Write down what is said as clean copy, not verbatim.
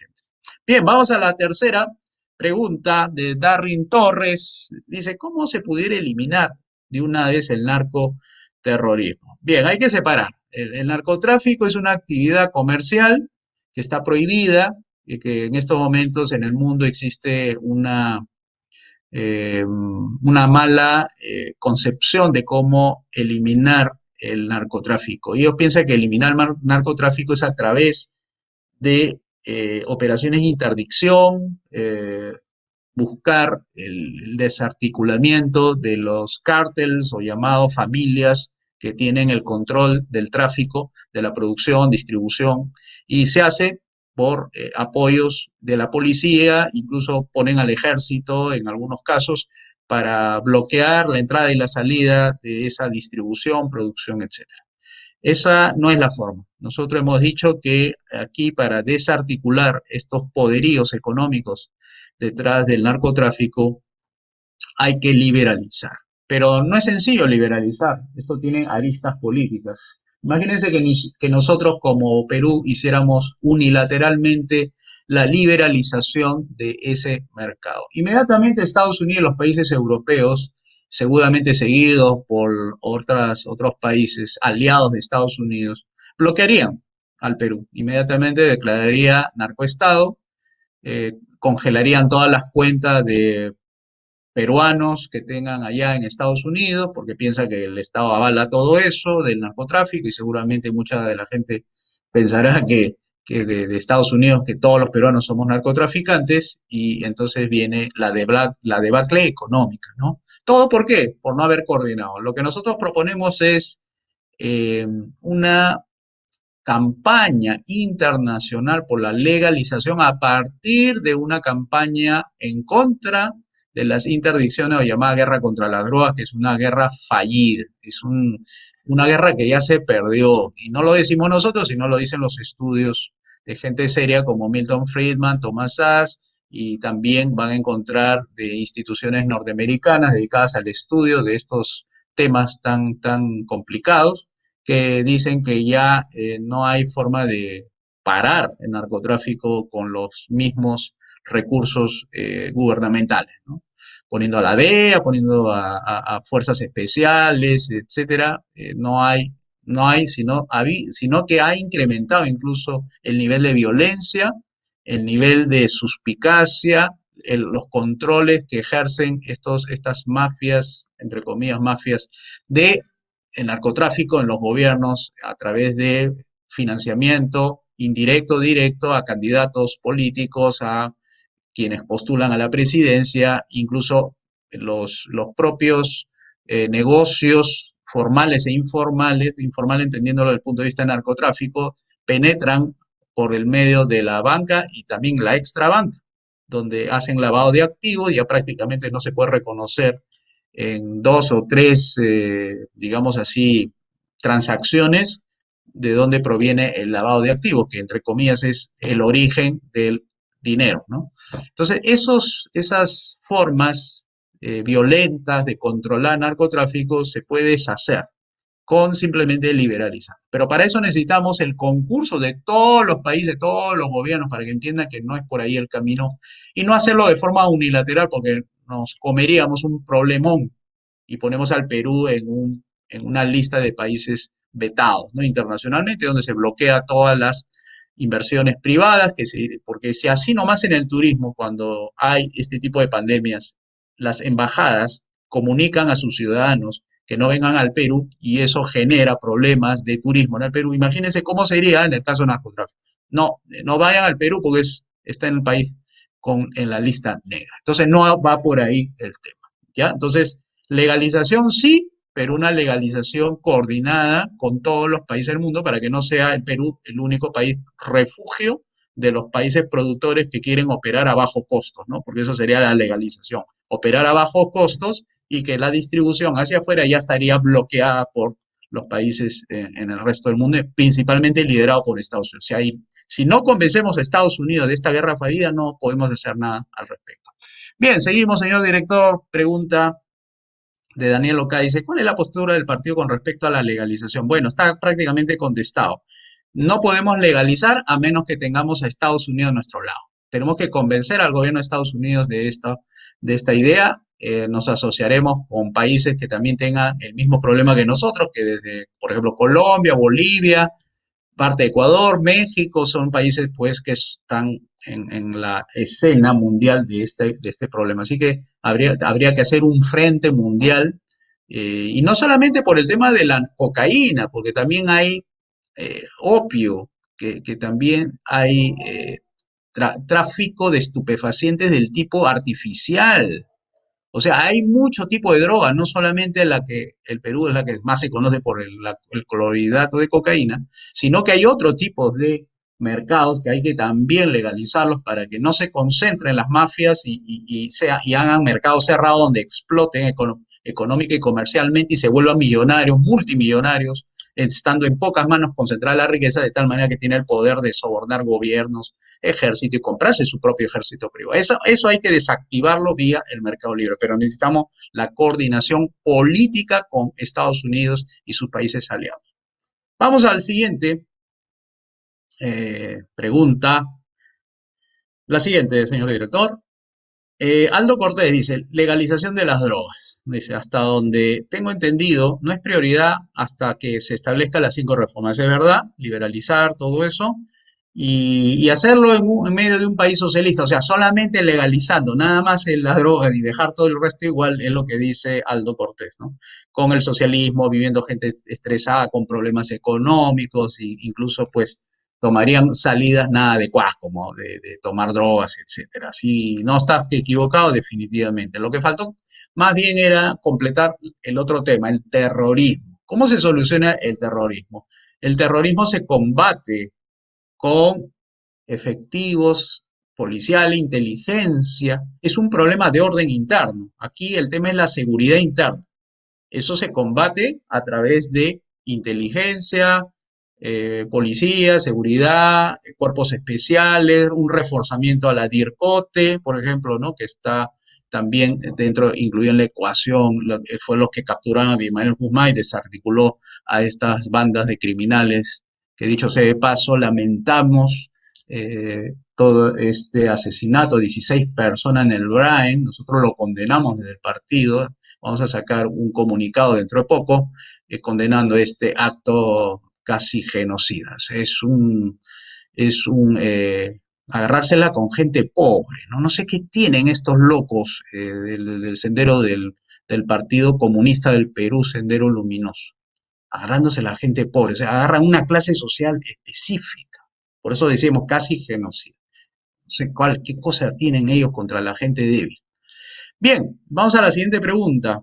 repente. Bien, vamos a la tercera pregunta de Darwin Torres. Dice, ¿cómo se pudiera eliminar de una vez el narcoterrorismo? Bien, hay que separar. El narcotráfico es una actividad comercial que está prohibida y que en estos momentos en el mundo existe una mala concepción de cómo eliminar el narcotráfico. Ellos piensan que eliminar el narcotráfico es a través de operaciones de interdicción, buscar el desarticulamiento de los cárteles o llamados familias que tienen el control del tráfico, de la producción, distribución, y se hace por apoyos de la policía, incluso ponen al ejército en algunos casos para bloquear la entrada y la salida de esa distribución, producción, etcétera. Esa no es la forma. Nosotros hemos dicho que aquí para desarticular estos poderíos económicos detrás del narcotráfico hay que liberalizar. Pero no es sencillo liberalizar. Esto tiene aristas políticas. Imagínense que nosotros como Perú hiciéramos unilateralmente la liberalización de ese mercado. Inmediatamente Estados Unidos y los países europeos, seguramente seguidos por otros países aliados de Estados Unidos, bloquearían al Perú. Inmediatamente declararía narcoestado, congelarían todas las cuentas de peruanos que tengan allá en Estados Unidos, porque piensa que el Estado avala todo eso del narcotráfico y seguramente mucha de la gente pensará que de Estados Unidos que todos los peruanos somos narcotraficantes y entonces viene la debacle económica, ¿no? ¿Todo por qué? Por no haber coordinado. Lo que nosotros proponemos es una campaña internacional por la legalización a partir de una campaña en contra de las interdicciones o llamada guerra contra las drogas, que es una guerra fallida, una guerra que ya se perdió. Y no lo decimos nosotros, sino lo dicen los estudios de gente seria como Milton Friedman, Thomas Sachs, y también van a encontrar de instituciones norteamericanas dedicadas al estudio de estos temas tan complicados que dicen que ya no hay forma de parar el narcotráfico con los mismos recursos gubernamentales, ¿no? Poniendo a la DEA, poniendo a fuerzas especiales, etcétera, no hay sino que ha incrementado incluso el nivel de violencia, el nivel de suspicacia, los controles que ejercen estas mafias, entre comillas, mafias de el narcotráfico en los gobiernos a través de financiamiento indirecto, directo a candidatos políticos, a quienes postulan a la presidencia, incluso los propios negocios formales e informales, informal entendiéndolo desde el punto de vista de narcotráfico, penetran por el medio de la banca y también la extrabanca, donde hacen lavado de activos y ya prácticamente no se puede reconocer en dos o tres, digamos así, transacciones de dónde proviene el lavado de activos, que entre comillas es el origen del dinero, ¿no? Entonces, esas formas violentas de controlar narcotráfico se puede deshacer con simplemente liberalizar. Pero para eso necesitamos el concurso de todos los países, de todos los gobiernos, para que entiendan que no es por ahí el camino y no hacerlo de forma unilateral porque nos comeríamos un problemón y ponemos al Perú en una lista de países vetados, ¿no? Internacionalmente, donde se bloquea todas las inversiones privadas, porque si así nomás en el turismo, cuando hay este tipo de pandemias, las embajadas comunican a sus ciudadanos que no vengan al Perú y eso genera problemas de turismo en el Perú. Imagínense cómo sería en el caso de narcotráfico. No, no vayan al Perú porque está en el país en la lista negra. Entonces no va por ahí el tema, ¿ya? Entonces, legalización sí, pero una legalización coordinada con todos los países del mundo para que no sea el Perú el único país refugio de los países productores que quieren operar a bajos costos, ¿no? Porque eso sería la legalización, operar a bajos costos y que la distribución hacia afuera ya estaría bloqueada por los países en el resto del mundo, principalmente liderado por Estados Unidos. Si no convencemos a Estados Unidos de esta guerra fallida, no podemos hacer nada al respecto. Bien, seguimos, señor director. Pregunta de Daniel Oca, dice, ¿cuál es la postura del partido con respecto a la legalización? Bueno, está prácticamente contestado. No podemos legalizar a menos que tengamos a Estados Unidos a nuestro lado. Tenemos que convencer al gobierno de Estados Unidos de esta idea. Nos asociaremos con países que también tengan el mismo problema que nosotros, que desde, por ejemplo, Colombia, Bolivia, parte de Ecuador, México, son países pues que están en la escena mundial de este problema. Así que habría que hacer un frente mundial, y no solamente por el tema de la cocaína, porque también hay opio, que también hay tráfico de estupefacientes del tipo artificial. O sea, hay mucho tipo de droga, no solamente la que el Perú es la que más se conoce por el clorhidrato de cocaína, sino que hay otro tipo de mercados que hay que también legalizarlos para que no se concentren las mafias y hagan mercados cerrados donde exploten económica y comercialmente y se vuelvan millonarios, multimillonarios, estando en pocas manos concentrada la riqueza de tal manera que tiene el poder de sobornar gobiernos, ejército y comprarse su propio ejército privado. Eso hay que desactivarlo vía el mercado libre, pero necesitamos la coordinación política con Estados Unidos y sus países aliados. Vamos al siguiente pregunta. La siguiente, señor director. Aldo Cortés dice, legalización de las drogas. Dice, hasta donde tengo entendido, no es prioridad hasta que se establezcan las 5 reformas. Es verdad, liberalizar todo eso y hacerlo en medio de un país socialista. O sea, solamente legalizando nada más en las drogas y dejar todo el resto igual es lo que dice Aldo Cortés, ¿no? Con el socialismo, viviendo gente estresada, con problemas económicos e incluso pues tomarían salidas nada adecuadas, como de tomar drogas, etcétera. Si no estás equivocado, definitivamente. Lo que faltó más bien era completar el otro tema, el terrorismo. ¿Cómo se soluciona el terrorismo? El terrorismo se combate con efectivos, policial, inteligencia. Es un problema de orden interno. Aquí el tema es la seguridad interna. Eso se combate a través de inteligencia, policía, seguridad, cuerpos especiales, un reforzamiento a la DIRCOTE, por ejemplo, ¿no? Que está también dentro, incluido en la ecuación, fue los que capturaron a Abimael Guzmán y desarticuló a estas bandas de criminales, que dicho sea de paso, lamentamos todo este asesinato, 16 personas en el Brain, nosotros lo condenamos desde el partido, vamos a sacar un comunicado dentro de poco condenando este acto casi genocida. Es un agarrársela con gente pobre, ¿no? No sé qué tienen estos locos del sendero del Partido Comunista del Perú, Sendero Luminoso, agarrándose a la gente pobre, o sea, agarran una clase social específica. Por eso decimos casi genocida. No sé qué cosa tienen ellos contra la gente débil. Bien, vamos a la siguiente pregunta.